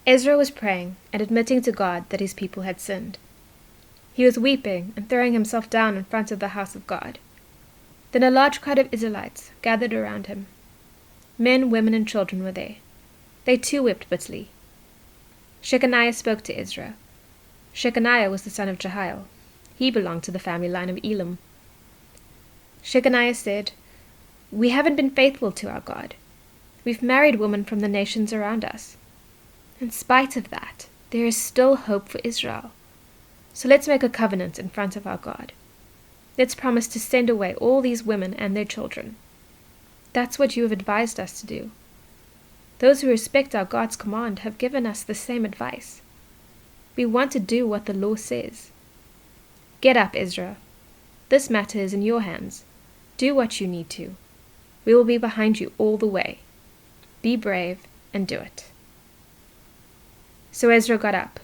Ezra was praying and admitting to God that his people had sinned. He was weeping and throwing himself down in front of the house of God. Then a large crowd of Israelites gathered around him. Men, women, and children were there. They too wept bitterly. Shechaniah spoke to Ezra. Shechaniah was the son of Jehiel. He belonged to the family line of Elam. Shechaniah said, "We haven't been faithful to our God. We've married women from the nations around us. In spite of that, there is still hope for Israel. So let's make a covenant in front of our God. Let's promise to send away all these women and their children. That's what you have advised us to do. Those who respect our God's command have given us the same advice. We want to do what the law says. Get up, Ezra. This matter is in your hands. Do what you need to. We will be behind you all the way. Be brave and do it." So Ezra got up.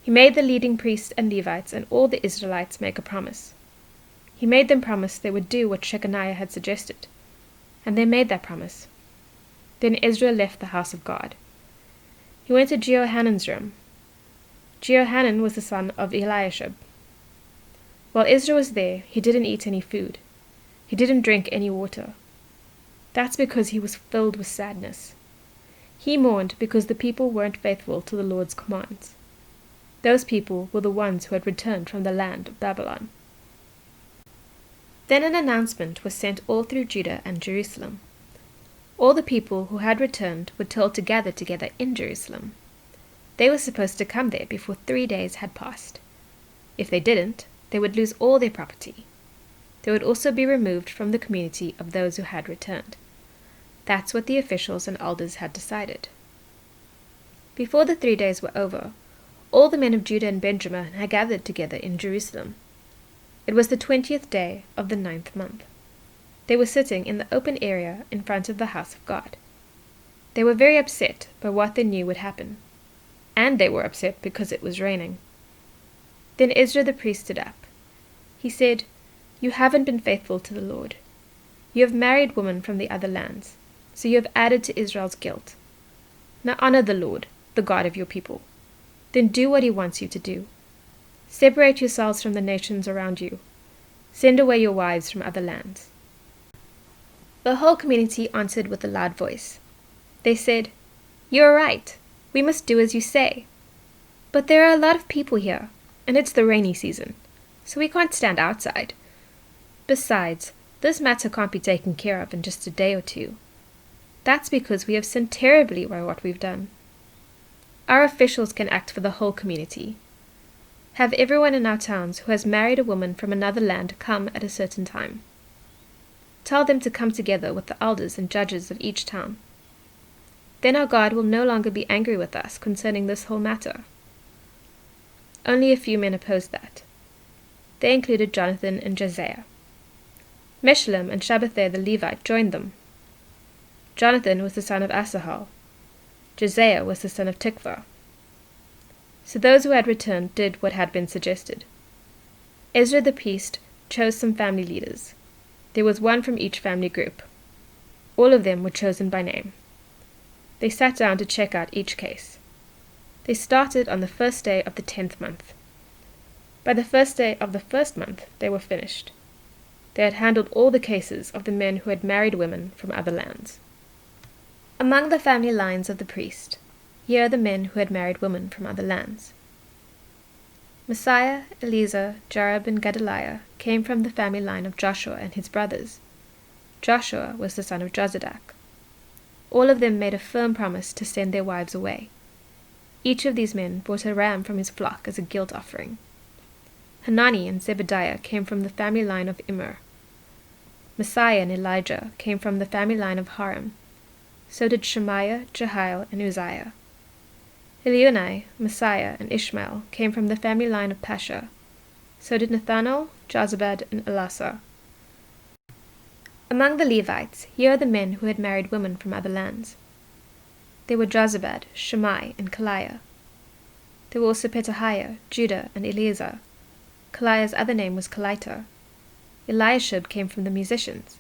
He made the leading priests and Levites and all the Israelites make a promise. He made them promise they would do what Shechaniah had suggested, and they made that promise. Then Ezra left the house of God. He went to Jehohanan's room. Jehohanan was the son of Eliashib. While Ezra was there, he didn't eat any food. He didn't drink any water. That's because he was filled with sadness. He mourned because the people weren't faithful to the Lord's commands. Those people were the ones who had returned from the land of Babylon. Then an announcement was sent all through Judah and Jerusalem. All the people who had returned were told to gather together in Jerusalem. They were supposed to come there before 3 days had passed. If they didn't, they would lose all their property. They would also be removed from the community of those who had returned. That's what the officials and elders had decided. Before the 3 days were over, all the men of Judah and Benjamin had gathered together in Jerusalem. It was the 20th day of the 9th month. They were sitting in the open area in front of the house of God. They were very upset by what they knew would happen, and they were upset because it was raining. Then Ezra the priest stood up. He said, "You haven't been faithful to the Lord. You have married women from the other lands, so you have added to Israel's guilt. Now honor the Lord, the God of your people. Then do what he wants you to do. Separate yourselves from the nations around you. Send away your wives from other lands." The whole community answered with a loud voice. They said, "You are right. We must do as you say. But there are a lot of people here, and it's the rainy season, so we can't stand outside. Besides, this matter can't be taken care of in just a day or two. That's because we have sinned terribly by what we've done. Our officials can act for the whole community. Have everyone in our towns who has married a woman from another land come at a certain time. Tell them to come together with the elders and judges of each town. Then our God will no longer be angry with us concerning this whole matter." Only a few men opposed that. They included Jonathan and Josiah. Meshullam and Shabbathai the Levite joined them. Jonathan was the son of Asahel. Josiah was the son of Tikvah. So those who had returned did what had been suggested. Ezra the priest chose some family leaders. There was one from each family group. All of them were chosen by name. They sat down to check out each case. They started on the first day of the 10th month. By the first day of the first month, they were finished. They had handled all the cases of the men who had married women from other lands. Among the family lines of the priest, here are the men who had married women from other lands. Messiah, Eleazar, Jarib, and Gedaliah came from the family line of Joshua and his brothers. Joshua was the son of Jozadak. All of them made a firm promise to send their wives away. Each of these men brought a ram from his flock as a guilt offering. Hanani and Zebediah came from the family line of Immer. Messiah and Elijah came from the family line of Harim. So did Shemaiah, Jehiel, and Uzziah. Elionai, Messiah, and Ishmael came from the family line of Pasha. So did Nathanael, Jozabad, and Elasah. Among the Levites, here are the men who had married women from other lands. They were Jozabad, Shammai, and Kaliah. There were also Petahiah, Judah, and Eleazar. Kaliah's other name was Kalita. Eliashib came from the musicians.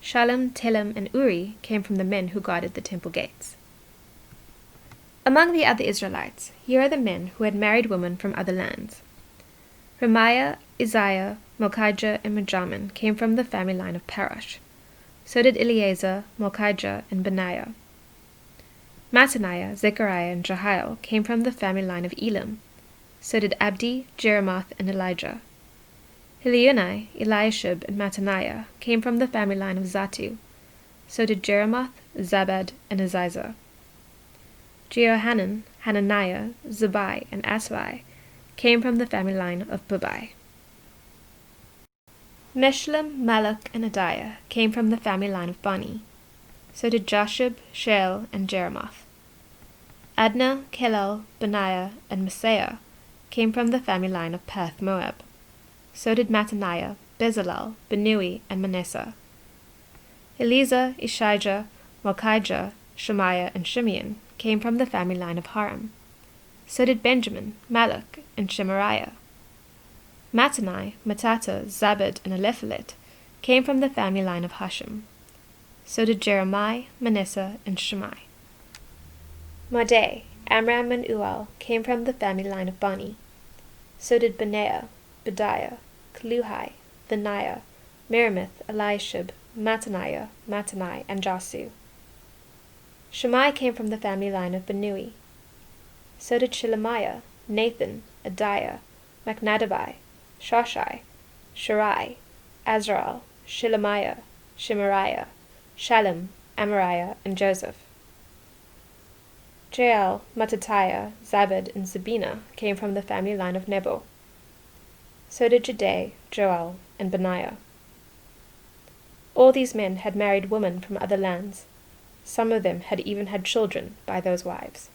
Shalom, Telem, and Uri came from the men who guarded the temple gates. Among the other Israelites, here are the men who had married women from other lands. Remiah, Isaiah, Malchijah, and Mijamin came from the family line of Parosh. So did Eleazar, Malchijah, and Benaiah. Mattaniah, Zechariah, and Jehiel came from the family line of Elam. So did Abdi, Jeremoth, and Elijah. Hiliunai, Eliashib, and Mattaniah came from the family line of Zatu. So did Jeremoth, Zabad, and Aziza. Jehohanan, Hananiah, Zabai, and Asbai came from the family line of Bubai. Meshullam, Malach, and Adiah came from the family line of Bani. So did Jashub, Shael, and Jeremoth. Adnah, Kelal, Benaiah, and Messiah came from the family line of Perth Moab. So did Mattaniah, Bezalel, Benui, and Manasseh. Eleazar, Ishijah, Malchijah, Shemaiah, and Shimeon came from the family line of Haram. So did Benjamin, Malach, and Shemariah. Mattanai, Matata, Zabad, and Eliphelet came from the family line of Hashem. So did Jeremiah, Manasseh, and Shimei. Madai, Amram, and Ual came from the family line of Bani. So did Benaiah, Bediah, Kaluhai, Benaiah, Merimoth, Eliashib, Mattaniah, Mattanai, and Jasu. Shimei came from the family line of Benui. So did Shelemiah, Nathan, Adiah, Machnadabai, Shoshai, Shirai, Azrael, Shelemiah, Shemariah, Shalom, Amariah, and Joseph. Jael, Mattatiah, Zabad, and Zabina came from the family line of Nebo. So did Judai, Joel, and Benaiah. All these men had married women from other lands. Some of them had even had children by those wives.